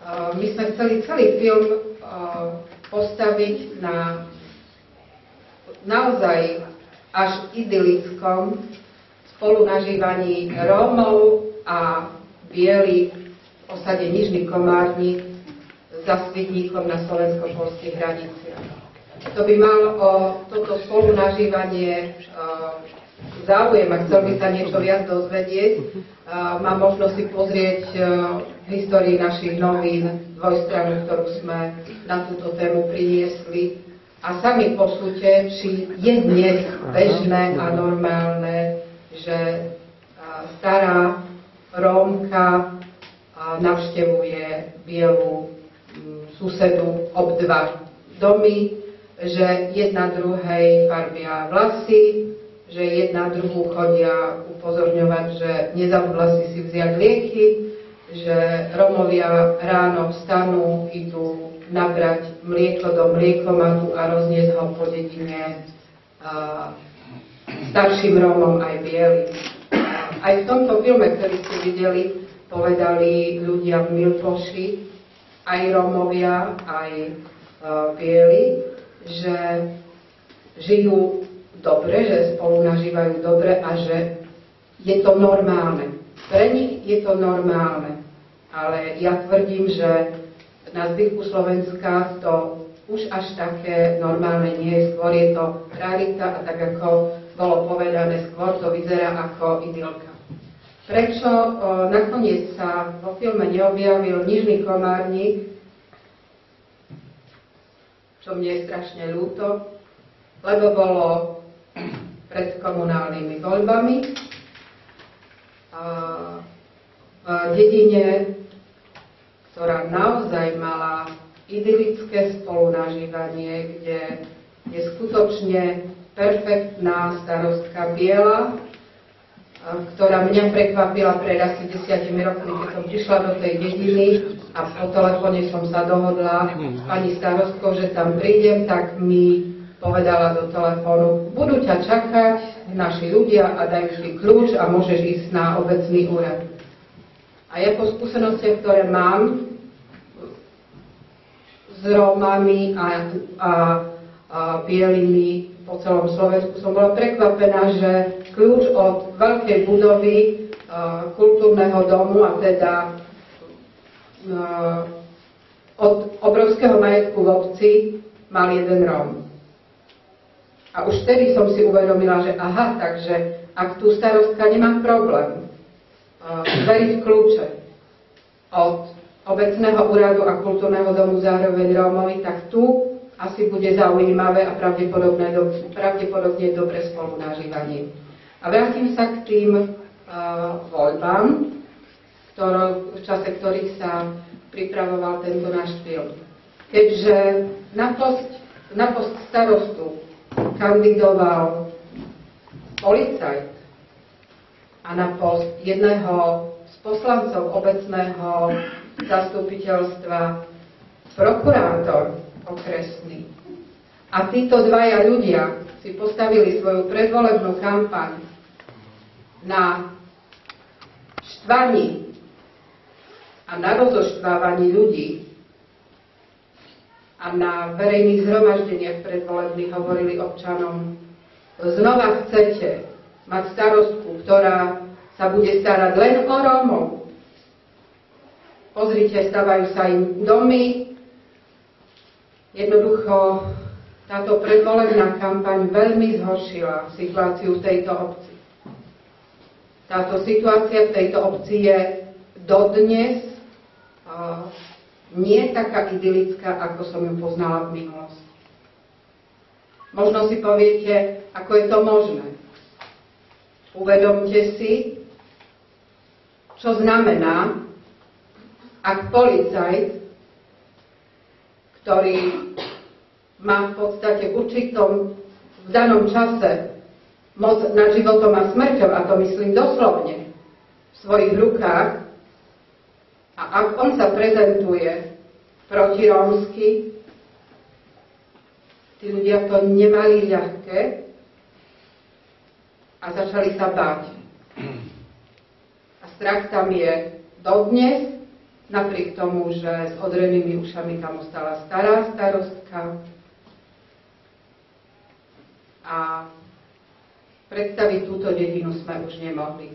My sme chceli celý film postaviť na naozaj až idylickom spolunažívaní Rómov a bielých v osade Nižný Komárnik za Svidníkom na slovensko-poľských hraniciach. To by mal o toto spolunažívanie záujem a chcel by sa niečo viac dozvedieť, má možnosť si pozrieť v histórii našich novín dvojstranu, ktorú sme na túto tému priniesli, a sami posúďte, či je dnes bežné a normálne, že stará Rómka navštevuje bielu susedu obdva domy, že jedna druhej farbia vlasy, že jedna druhú chodia upozorňovať, že nezabudla si vziať lieky, že Rómovia ráno vstanú, idú nabrať mlieko do mliekomatu a rozniesť ho po dedine starším Rómom aj bielým. Aj v tomto filme, ktorý ste videli, povedali ľudia v Milpoši, aj Rómovia, aj bieli, že žijú dobre, že spolu nažívajú dobre a že je to normálne. Pre nich je to normálne. Ale ja tvrdím, že na zbytku Slovenska to už až také normálne nie je. Skôr je to rarita a tak ako bolo povedané, skôr to vyzerá ako idylka. Prečo nakoniec sa vo filme neobjavil Nižný Komárnik, čo mne je strašne ľúto, lebo bolo pred komunálnymi voľbami v dedine, ktorá naozaj mala idylické spolunažívanie, kde je skutočne perfektná starostka biela, ktorá mňa prekvapila pred asi 10 rokmi, keď som prišla do tej dediny a po telefóne som sa dohodla s pani starostkou, že tam prídem, tak mi povedala do telefónu: budú ťa čakať naši ľudia a dajú ti kľúč a môžeš ísť na obecný úrad. A ja po skúsenostiach, ktoré mám s Rómami a bielými po celom Slovensku, som bola prekvapená, že kľúč od veľkej budovy kultúrneho domu, a teda od obrovského majetku v obci, mal jeden Róm. A už vtedy som si uvedomila, že aha, takže ak tu starostka nemá problém zveriť kľúče od obecného úradu a kultúrneho domu zároveň Rómovi, tak tu asi bude zaujímavé a pravdepodobne dobre spolunažívanie. A vrátim sa k tým voľbám, v čase ktorých sa pripravoval tento náš film. Keďže na post starostu kandidoval policajt a na post jedného z poslancov obecného zastupiteľstva prokurátor okresný. A títo dvaja ľudia si postavili svoju predvolebnú kampaň na štvaní a na rozoštvávaní ľudí a na verejných zhromaždeniach predvolebných hovorili občanom: znova chcete mať starostku, ktorá sa bude starať len o Rómov. Pozrite, stavajú sa im domy. Jednoducho táto predvolebná kampaň veľmi zhoršila situáciu v tejto obci. Táto situácia v tejto obci je dodnes nie taká idylická, ako som ju poznala v minulosti. Možno si poviete, ako je to možné. Uvedomte si, čo znamená, ak policajt, ktorý má v podstate v danom čase moc nad životom a smrťou, a to myslím doslovne, v svojich rukách, a ak on sa prezentuje protirómsky, tí ľudia to nemali ľahké a začali sa báť. A strach tam je dodnes napriek tomu, že s odrenými ušami tam ostala stará starostka. A predstaviť túto dedinu sme už nemohli.